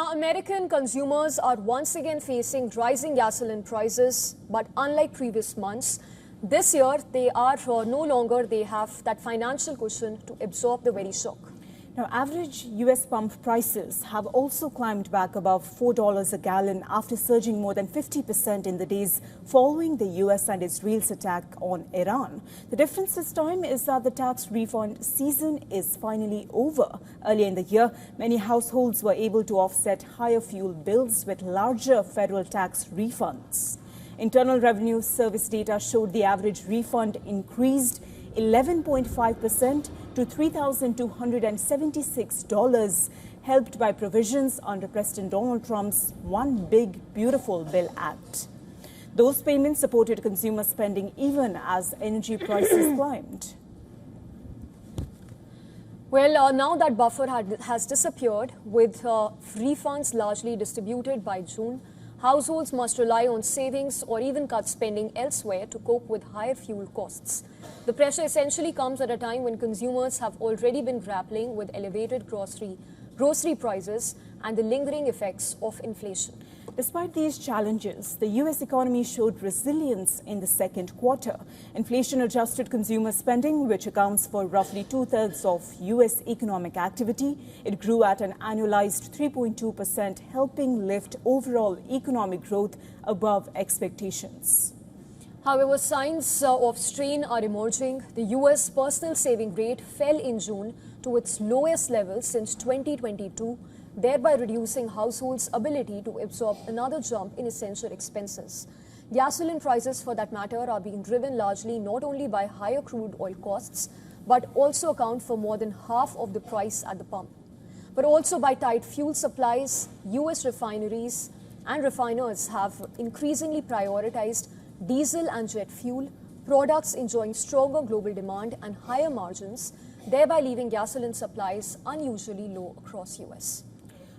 Now, American consumers are once again facing rising gasoline prices, but unlike previous months, this year they have that financial cushion to absorb the very shock. Now, average U.S. pump prices have also climbed back above $4 a gallon after surging more than 50% in the days following the U.S. and Israel's attack on Iran. The difference this time is that the tax refund season is finally over. Earlier in the year, many households were able to offset higher fuel bills with larger federal tax refunds. Internal Revenue Service data showed the average refund increased 11.5% to $3,276, helped by provisions under President Donald Trump's One Big Beautiful Bill Act. Those payments supported consumer spending even as energy prices climbed. Well, now that buffer has disappeared, with refunds largely distributed by June, households must rely on savings or even cut spending elsewhere to cope with higher fuel costs. The pressure essentially comes at a time when consumers have already been grappling with elevated grocery prices and the lingering effects of inflation. Despite these challenges, the U.S. economy showed resilience in the second quarter. Inflation-adjusted consumer spending, which accounts for roughly two-thirds of U.S. economic activity, it grew at an annualized 3.2%, helping lift overall economic growth above expectations. However, signs of strain are emerging. The U.S. personal saving rate fell in June to its lowest level since 2022, thereby reducing households' ability to absorb another jump in essential expenses. Gasoline prices, for that matter, are being driven largely not only by higher crude oil costs, but also account for more than half of the price at the pump. But also by tight fuel supplies, U.S. refineries and refiners have increasingly prioritized diesel and jet fuel, products enjoying stronger global demand and higher margins, thereby leaving gasoline supplies unusually low across U.S.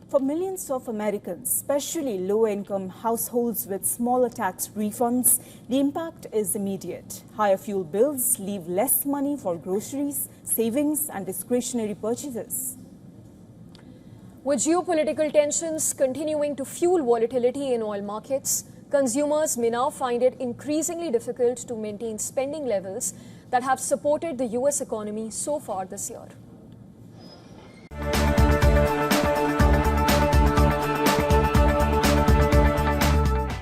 For millions of Americans, especially low-income households with smaller tax refunds, the impact is immediate. Higher fuel bills leave less money for groceries, savings, and discretionary purchases. With geopolitical tensions continuing to fuel volatility in oil markets, consumers may now find it increasingly difficult to maintain spending levels that have supported the U.S. economy so far this year.